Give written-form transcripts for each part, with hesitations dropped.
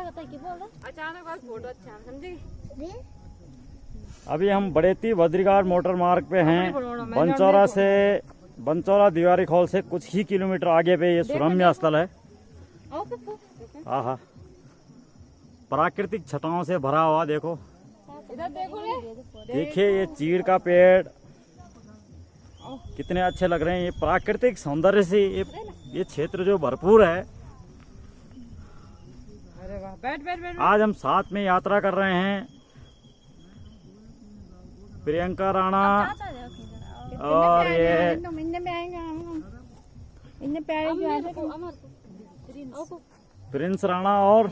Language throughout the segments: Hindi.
अचानक फोटो अच्छा समझी। अभी हम बड़ेती बद्रीघाट मोटर मार्ग पे हैं। बनचौरा दीवारी खोल से कुछ ही किलोमीटर आगे पे ये सुरम्य स्थल है। हाँ हाँ, प्राकृतिक छटाओं से भरा हुआ। देखो इधर देखो रे। देखिए ये चीड़ का पेड़ कितने अच्छे लग रहे हैं। ये प्राकृतिक सौंदर्य से ये क्षेत्र जो भरपूर है। अरे वाह, बैठ बैठ बैठ। आज हम साथ में यात्रा कर रहे हैं। प्रियंका राणा और ये प्रिंस राणा और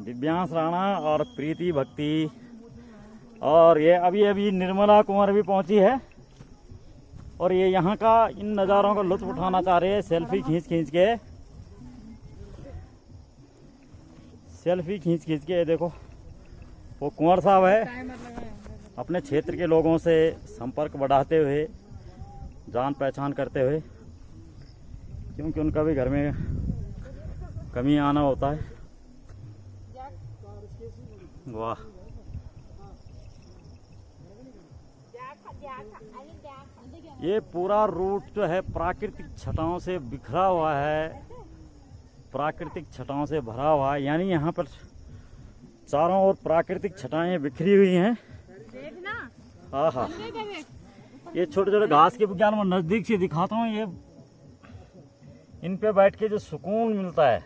दिव्यांश राणा और प्रीति भक्ति और ये अभी निर्मला कुंवर भी पहुंची है। और ये यहाँ का इन नज़ारों का लुत्फ उठाना चाह रहे हैं। सेल्फी खींच के ये देखो वो कुंवर साहब है। अपने क्षेत्र के लोगों से संपर्क बढ़ाते हुए, जान पहचान करते हुए, क्योंकि उनका भी घर में कमी आना होता है। वाह, ये पूरा रूट जो है प्राकृतिक छटाओं से बिखरा हुआ है, प्राकृतिक छटाओं से भरा हुआ है। यानी यहाँ पर चारों ओर प्राकृतिक छटाएं बिखरी हुई हैं। हाँ हाँ, ये छोटे छोटे घास के विज्ञान में नजदीक से दिखाता हूँ। ये इन पे बैठ के जो सुकून मिलता है,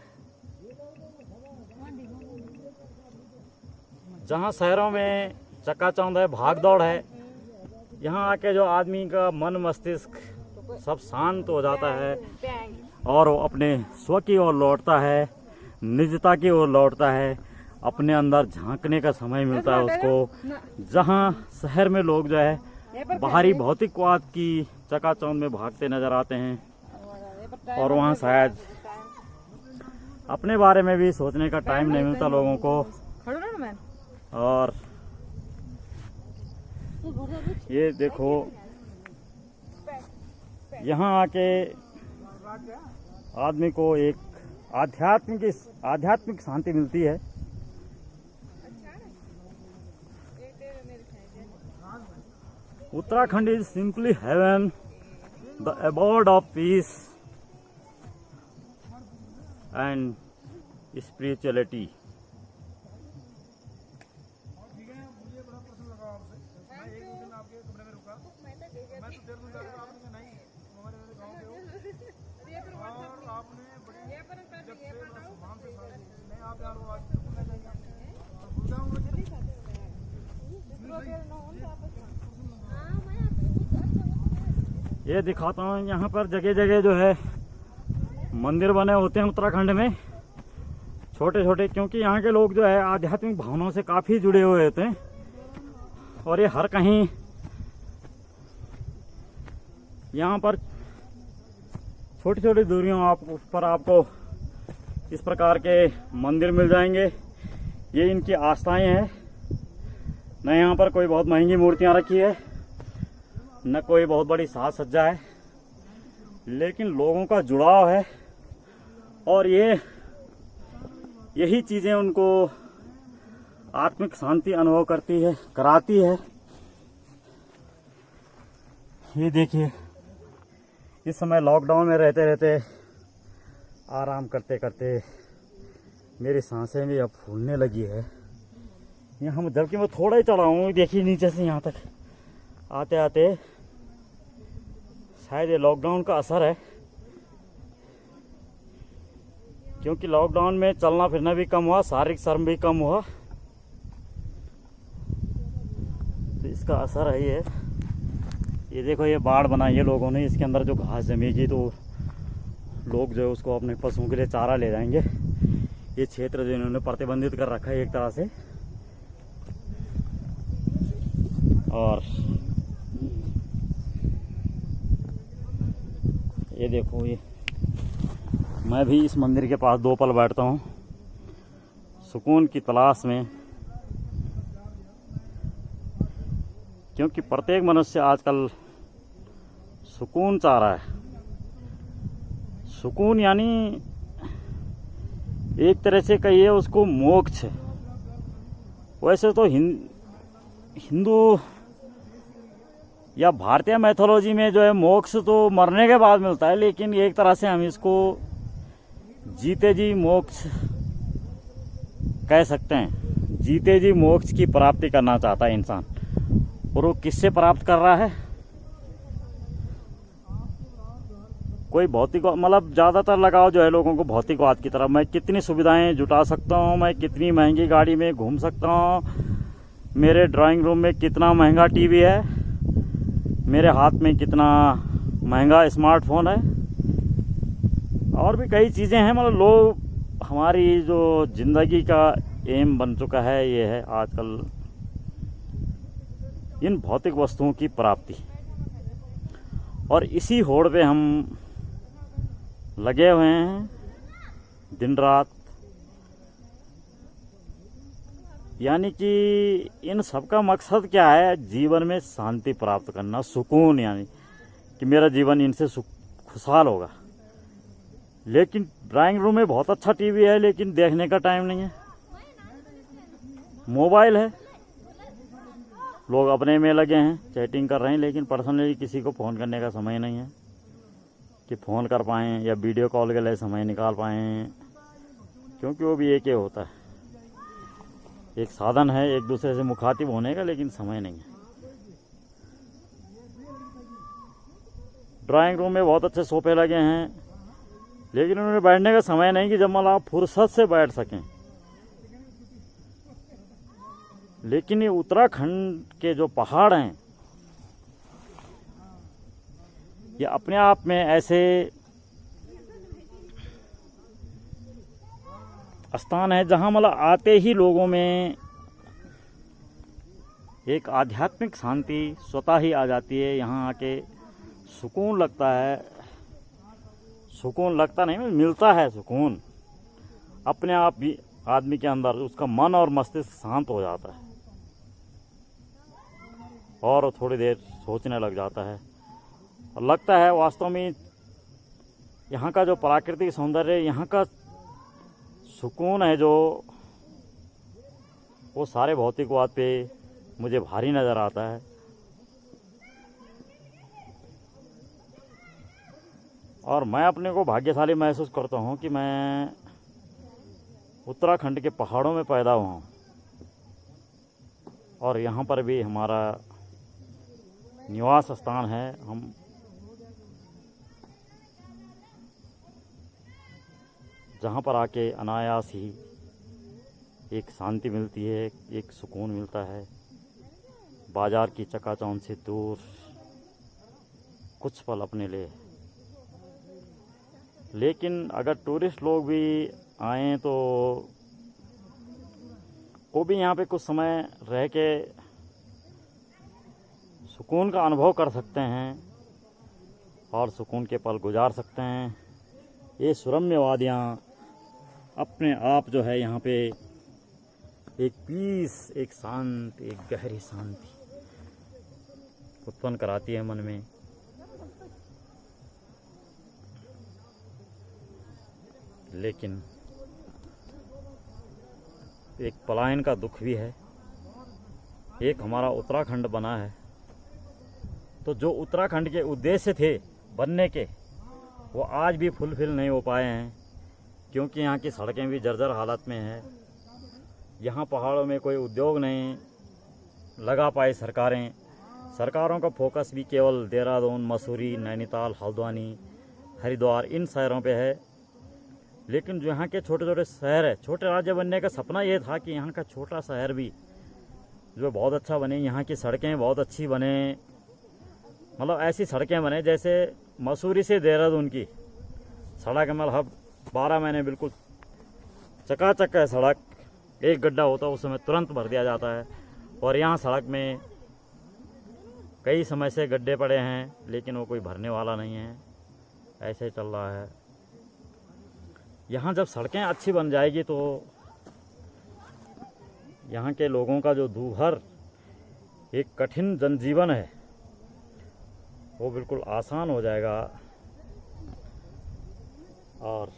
जहाँ शहरों में चकाचौंध है, भाग दौड़ है, यहाँ आके जो आदमी का मन मस्तिष्क सब शांत हो जाता है और वो अपने स्व की ओर लौटता है, निजता की ओर लौटता है, अपने अंदर झांकने का समय मिलता है उसको। जहाँ शहर में लोग जो है बाहरी भौतिकवाद की चकाचौंध में भागते नजर आते हैं और वहाँ शायद अपने बारे में भी सोचने का टाइम नहीं मिलता लोगों को। और ये देखो यहाँ आके आदमी को एक आध्यात्मिक शांति मिलती है। Uttarakhand is simply heaven, the abode of peace and spirituality. ये दिखाता हूँ, यहाँ पर जगह जगह जो है मंदिर बने होते हैं उत्तराखंड में, छोटे छोटे, क्योंकि यहाँ के लोग जो है आध्यात्मिक भावनाओं से काफ़ी जुड़े हुए होते हैं। और ये हर कहीं यहाँ पर छोटी छोटी दूरियों पर आपको इस प्रकार के मंदिर मिल जाएंगे। ये इनकी आस्थाएं हैं। न यहाँ पर कोई बहुत महंगी मूर्तियाँ रखी है, न कोई बहुत बड़ी साज सज्जा है, लेकिन लोगों का जुड़ाव है। और यही चीज़ें उनको आत्मिक शांति अनुभव कराती है। ये देखिए, इस समय लॉकडाउन में रहते रहते आराम करते करते मेरी सांसें भी अब फूलने लगी है। यहाँ जबकि मैं थोड़ा ही चढ़ा हूँ, देखिए नीचे से यहाँ तक आते आते। शायद ये लॉकडाउन का असर है, क्योंकि लॉकडाउन में चलना फिरना भी कम हुआ, शारीरिक श्रम भी कम हुआ, तो इसका असर है ये देखो, ये बाड़ बनाई है लोगों ने। इसके अंदर जो घास जमेगी तो लोग जो है उसको अपने पशुओं के लिए चारा ले जाएंगे। ये क्षेत्र जो इन्होंने प्रतिबंधित कर रखा है एक तरह से। और ये देखो, ये मैं भी इस मंदिर के पास 2 पल बैठता हूँ सुकून की तलाश में, क्योंकि प्रत्येक मनुष्य आजकल सुकून चाह रहा है। सुकून यानी एक तरह से कहिए उसको मोक्ष है। वैसे तो हिंदू या भारतीय मैथोलॉजी में जो है मोक्ष तो मरने के बाद मिलता है, लेकिन एक तरह से हम इसको जीते जी मोक्ष कह सकते हैं। जीते जी मोक्ष की प्राप्ति करना चाहता है इंसान, और वो किससे प्राप्त कर रहा है? कोई भौतिक, मतलब ज़्यादातर लगाव जो है लोगों को भौतिकवाद की तरफ। मैं कितनी सुविधाएं जुटा सकता हूँ, मैं कितनी महंगी गाड़ी में घूम सकता हूँ, मेरे ड्राइंग रूम में कितना महंगा टीवी है, मेरे हाथ में कितना महंगा स्मार्टफोन है, और भी कई चीज़ें हैं। मतलब लोग, हमारी जो ज़िंदगी का एम बन चुका है ये है आजकल इन भौतिक वस्तुओं की प्राप्ति, और इसी होड़ पे हम लगे हुए हैं दिन रात। यानी कि इन सब का मकसद क्या है? जीवन में शांति प्राप्त करना, सुकून, यानी कि मेरा जीवन इनसे खुशहाल होगा। लेकिन ड्राइंग रूम में बहुत अच्छा टीवी है, लेकिन देखने का टाइम नहीं है। मोबाइल है, लोग अपने में लगे हैं, चैटिंग कर रहे हैं, लेकिन पर्सनली किसी को फ़ोन करने का समय नहीं है कि फ़ोन कर पाएँ या वीडियो कॉल के लिए समय निकाल पाएँ, क्योंकि वो भी एक ही होता है, एक साधन है एक दूसरे से मुखातिब होने का, लेकिन समय नहीं है। ड्राइंग रूम में बहुत अच्छे सोफे लगे हैं, लेकिन उन्हें बैठने का समय नहीं कि जब मतलब आप फुर्सत से बैठ सकें। लेकिन ये उत्तराखंड के जो पहाड़ हैं, ये अपने आप में ऐसे स्थान है जहाँ मतलब आते ही लोगों में एक आध्यात्मिक शांति स्वतः ही आ जाती है। यहाँ आके सुकून लगता है, सुकून लगता नहीं, मिलता है सुकून अपने आप ही आदमी के अंदर। उसका मन और मस्तिष्क शांत हो जाता है और थोड़ी देर सोचने लग जाता है, और लगता है वास्तव में यहाँ का जो प्राकृतिक सौंदर्य, यहाँ का सुकून है जो, वो सारे भौतिकवाद पे मुझे भारी नज़र आता है। और मैं अपने को भाग्यशाली महसूस करता हूँ कि मैं उत्तराखंड के पहाड़ों में पैदा हुआ हूँ, और यहाँ पर भी हमारा निवास स्थान है। हम जहाँ पर आके अनायास ही एक शांति मिलती है, एक सुकून मिलता है। बाज़ार की चकाचौंध से दूर कुछ पल अपने लिए। लेकिन अगर टूरिस्ट लोग भी आएँ तो वो भी यहाँ पे कुछ समय रह के सुकून का अनुभव कर सकते हैं और सुकून के पल गुजार सकते हैं। ये सुरम्य वादियाँ अपने आप जो है यहाँ पे एक पीस, एक शांत, एक गहरी शांति उत्पन्न कराती है मन में। लेकिन एक पलायन का दुख भी है। एक हमारा उत्तराखंड बना है, तो जो उत्तराखंड के उद्देश्य थे बनने के, वो आज भी फुलफिल नहीं हो पाए हैं, क्योंकि यहाँ की सड़कें भी जर्जर हालत में है। यहाँ पहाड़ों में कोई उद्योग नहीं लगा पाई सरकारें। सरकारों का फोकस भी केवल देहरादून, मसूरी, नैनीताल, हल्द्वानी, हरिद्वार, इन शहरों पे है। लेकिन जो यहाँ के छोटे छोटे शहर है, छोटे राज्य बनने का सपना ये था कि यहाँ का छोटा शहर भी जो बहुत अच्छा बने, यहाँ की सड़कें बहुत अच्छी बने, मतलब ऐसी सड़कें बने जैसे मसूरी से देहरादून की सड़क, मतलब 12 महीने बिल्कुल चकाचक है सड़क। एक गड्ढा होता है उस समय तुरंत भर दिया जाता है, और यहाँ सड़क में कई समय से गड्ढे पड़े हैं, लेकिन वो कोई भरने वाला नहीं है, ऐसे चल रहा है। यहाँ जब सड़कें अच्छी बन जाएगी तो यहाँ के लोगों का जो दूभर एक कठिन जनजीवन है वो बिल्कुल आसान हो जाएगा। और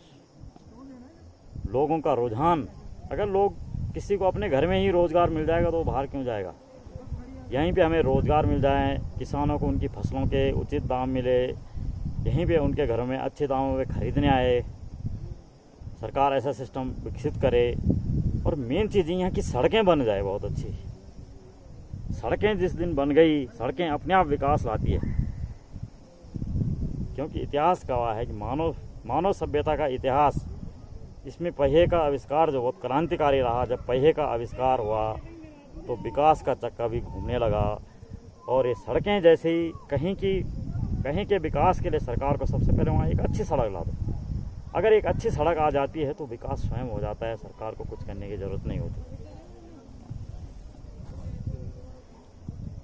लोगों का रुझान, अगर लोग किसी को अपने घर में ही रोज़गार मिल जाएगा तो वो बाहर क्यों जाएगा। यहीं पे हमें रोज़गार मिल जाए, किसानों को उनकी फसलों के उचित दाम मिले, यहीं पे उनके घरों में अच्छे दामों में खरीदने आए, सरकार ऐसा सिस्टम विकसित करे। और मेन चीज़ यहाँ की सड़कें बन जाए बहुत अच्छी। सड़कें जिस दिन बन गई, सड़कें अपने आप विकास लाती है, क्योंकि इतिहास गवाह है कि मानव सभ्यता का इतिहास, इसमें पहिए का आविष्कार जो बहुत क्रांतिकारी रहा। जब पहिए का आविष्कार हुआ तो विकास का चक्का भी घूमने लगा। और ये सड़कें जैसे ही कहीं के विकास के लिए सरकार को सबसे पहले वहाँ एक अच्छी सड़क ला दो। अगर एक अच्छी सड़क आ जाती है तो विकास स्वयं हो जाता है, सरकार को कुछ करने की ज़रूरत नहीं होती।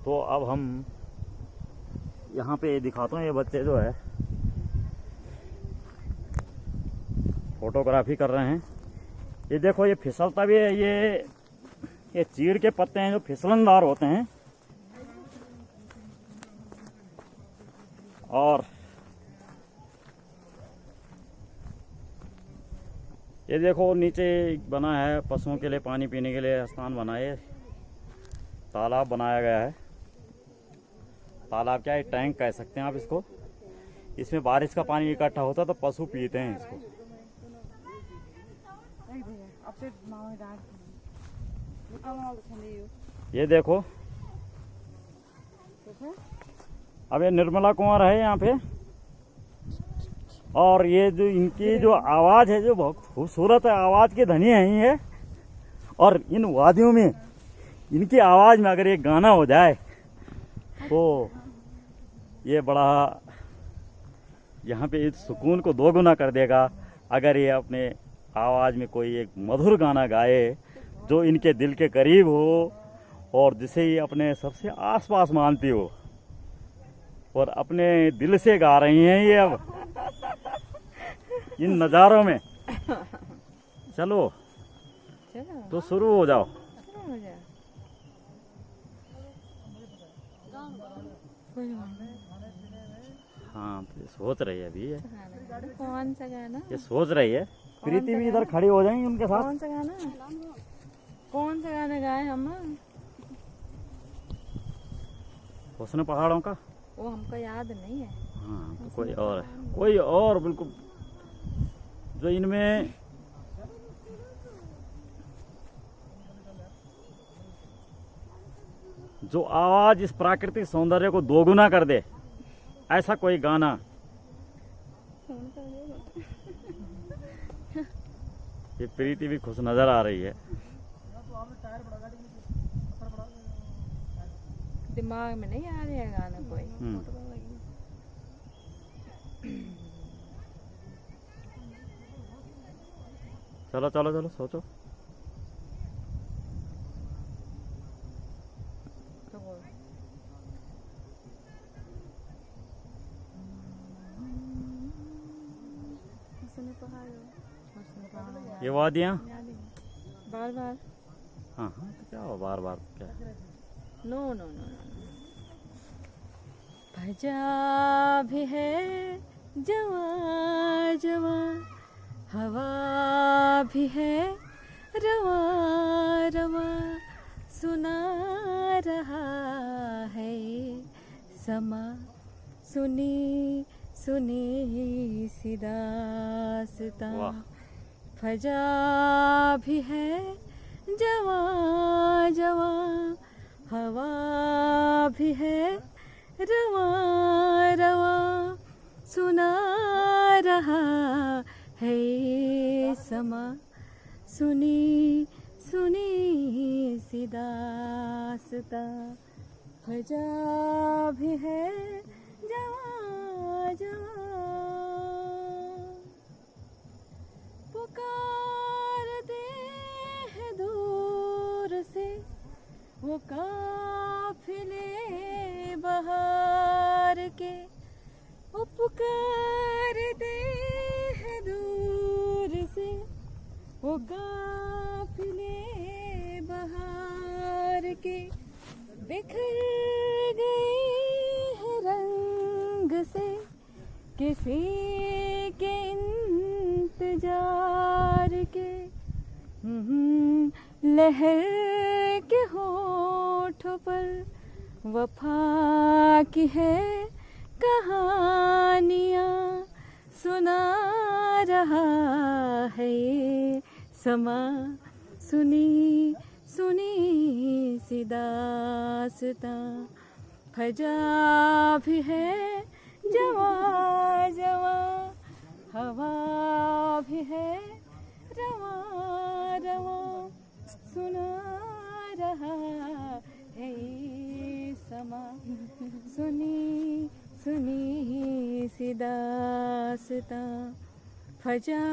तो अब हम यहाँ पे दिखाता हूँ, ये बच्चे जो है फोटोग्राफी कर रहे हैं। ये देखो, ये फिसलता भी है। ये चीड़ के पत्ते हैं जो फिसलनदार होते हैं। और ये देखो नीचे बना है पशुओं के लिए पानी पीने के लिए स्थान बना है, तालाब बनाया गया है। तालाब क्या है, टैंक कह सकते हैं आप इसको। इसमें बारिश का पानी इकट्ठा होता है तो पशु पीते हैं इसको। ये देखो, अब ये निर्मला कुंवर है यहाँ पे। और ये जो इनकी जो आवाज़ है जो बहुत खूबसूरत है, आवाज़ के धनी है ये। और इन वादियों में इनकी आवाज़ में अगर एक गाना हो जाए तो ये बड़ा यहाँ पे इस सुकून को दोगुना कर देगा। अगर ये अपने आवाज़ में कोई एक मधुर गाना गाए जो इनके दिल के करीब हो और जिसे ये अपने सबसे आसपास मानती हो, और अपने दिल से गा रही हैं ये अब इन नज़ारों में। चलो तो शुरू हो जाओ। हाँ, तो ये सोच रही है अभी। कौन सा गाना? ये सोच रही है। प्रीति भी इधर खड़ी हो जाएंगी उनके साथ। कौन सा गाना? कौन सा गाना गाए हम? हुस्न पहाड़ों का, वो हमको याद नहीं है। हाँ, तो कोई और बिल्कुल जो इनमें जो आवाज इस प्राकृतिक सौंदर्य को दोगुना कर दे, ऐसा कोई गाना। ये प्रीति भी खुश नजर आ रही है। दिमाग में नहीं आ रहा है गाना कोई। चलो चलो चलो सोचो। ये वादियाँ बार बार। हाँ हाँ, तो क्या हो बार बार क्या। No no no no. भजा भी है जवा जवा, हवा भी है रवा रवा, सुना रहा है समा, सुनी सुनी सी दास्तां। फजा भी है जवा जवा, हवा भी है रवा रवा, सुना रहा है समा, सुनी सुनी सी दास्तां। फजा भी है जवा जवा, पुकारते हैं दूर से वो काफिले बहार के, वो पुकारते हैं दूर से वो काफिले बहार के, बिखर गए हैं रंग से किसी के इंतजार के लहर के होठों पर वफा की है कहानियाँ सुना रहा है ये समा। सुनी सुनी सी दास्तां फजा भी है जवां जवां, हवा भी है रवां रवां, सुना रहा है ये समा। सुनी सुनी सी दास्तां फजा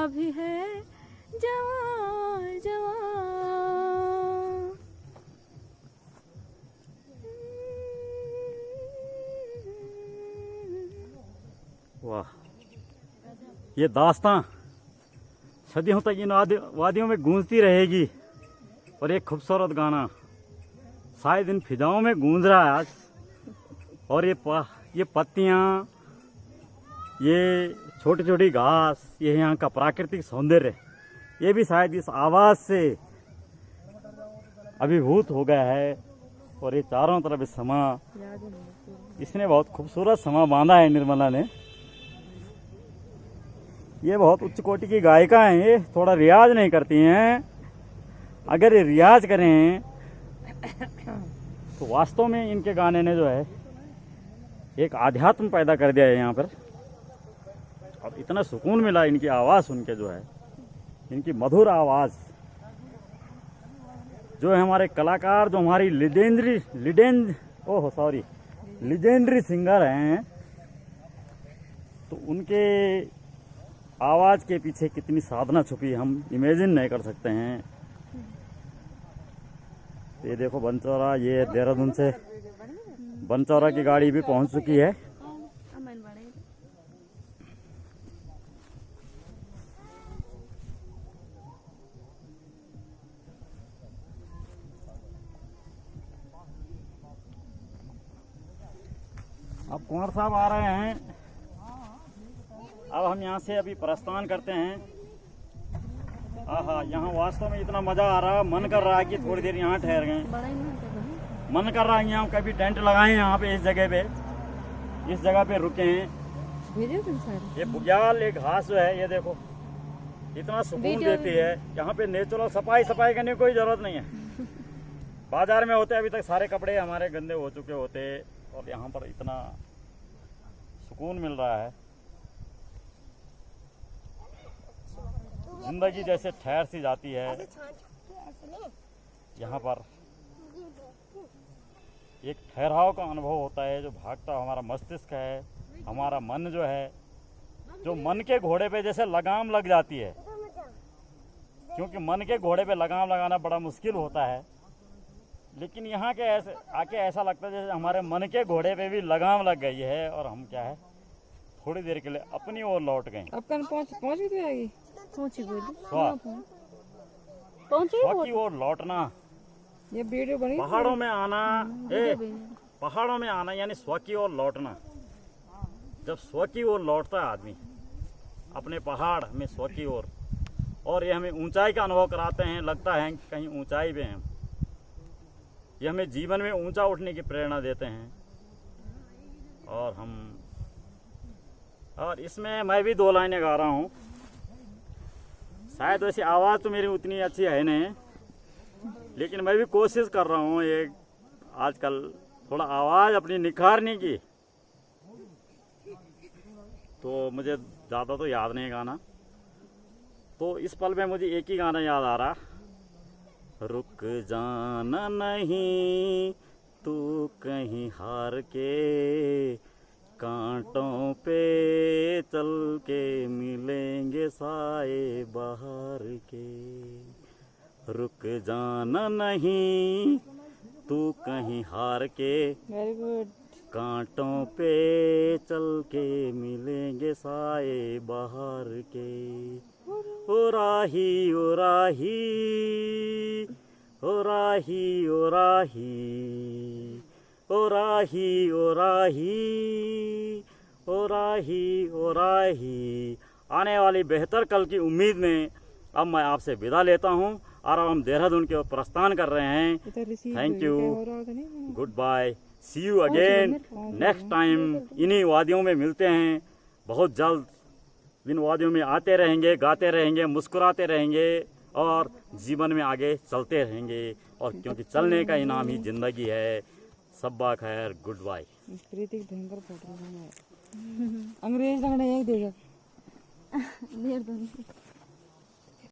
भी है जवां जवां। वाह, ये दास्तां सदियों तक इन वादियों में गूंजती रहेगी। और एक खूबसूरत गाना शायद इन फिजाओं में गूंज रहा है आज। और ये पत्तियां, ये छोटी छोटी घास, ये यहाँ का प्राकृतिक सौंदर्य, ये भी शायद इस आवाज से अभिभूत हो गया है। और ये चारों तरफ इस समा, इसने बहुत खूबसूरत समा बांधा है निर्मला ने। ये बहुत उच्च कोटि की गायिका हैं, ये थोड़ा रियाज नहीं करती हैं। अगर ये रियाज करें तो वास्तव में इनके गाने ने जो है एक आध्यात्म पैदा कर दिया है यहाँ पर। और इतना सुकून मिला इनकी आवाज़ सुन के, जो है इनकी मधुर आवाज़, जो है हमारे कलाकार, जो हमारी लीजेंडरी सिंगर हैं, तो उनके आवाज़ के पीछे कितनी साधना छुपी हम इमेजिन नहीं कर सकते हैं। ये देखो बनचौरा, ये देहरादून से बनचौरा की गाड़ी भी पहुंच चुकी है। अब कुंवर साहब आ रहे हैं। अब हम यहाँ से अभी प्रस्थान करते हैं। आहा, यहाँ वास्तव में इतना मजा आ रहा है, मन कर रहा है कि थोड़ी देर यहाँ ठहर गए। मन कर रहा है यहाँ कभी टेंट लगाए यहाँ पे, इस जगह पे रुके हैं। ये बुग्याल एक घास जो है, ये देखो इतना सुकून देती है। यहाँ पे नेचुरल सफाई करने की कोई जरूरत नहीं है। बाजार में होते अभी तक सारे कपड़े हमारे गंदे हो चुके होते, और यहाँ पर इतना सुकून मिल रहा है। जिंदगी जैसे ठहर सी जाती है। यहाँ पर एक ठहराव का अनुभव होता है। जो भागता हमारा मस्तिष्क है, हमारा मन जो है, जो मन के घोड़े पे जैसे लगाम लग जाती है, क्योंकि मन के घोड़े पे लगाम लगाना बड़ा मुश्किल होता है। लेकिन यहाँ के ऐसे आके ऐसा लगता है जैसे हमारे मन के घोड़े पे भी लगाम लग गई है, और हम क्या है थोड़ी देर के लिए अपनी ओर लौट गए। स्व की ओर लौटना, ये वीडियो बनी, पहाड़ों में आना यानी स्व की ओर लौटना। जब स्व की ओर लौटता है आदमी अपने पहाड़ में स्व की ओर, और ये हमें ऊंचाई का अनुभव कराते हैं। लगता है कहीं ऊंचाई पे हैं। ये हमें जीवन में ऊंचा उठने की प्रेरणा देते हैं। और इसमें मैं भी 2 लाइनें गा रहा हूँ। शायद वैसी आवाज़ तो मेरी उतनी अच्छी है नहीं, लेकिन मैं भी कोशिश कर रहा हूँ ये आजकल थोड़ा आवाज़ अपनी निखारने की। तो मुझे ज़्यादा तो याद नहीं गाना, तो इस पल में मुझे एक ही गाना याद आ रहा। रुक जाना नहीं तू कहीं हार के, कांटों पे चल के मिलेंगे साए बाहर के। रुक जाना नहीं तू कहीं हार के, वेरी गुड, कांटों पे चल के मिलेंगे साए बाहर के। ओ राही ओ राही ओ राही ओ राही ओ राही ओ राही ओ राही ओ राही। आने वाली बेहतर कल की उम्मीद में अब मैं आपसे विदा लेता हूँ और अब हम देहरादून के ओर प्रस्थान कर रहे हैं। Thank you, goodbye, see you again next time. इन्हीं वादियों में मिलते हैं बहुत जल्द। इन वादियों में आते रहेंगे, गाते रहेंगे, मुस्कुराते रहेंगे और जीवन में आगे चलते रहेंगे। और क्योंकि चलने का इनाम ही जिंदगी है। सब्बा खैर, गुड बाय। भयंकर फोटो अंग्रेज लगने एक देगा।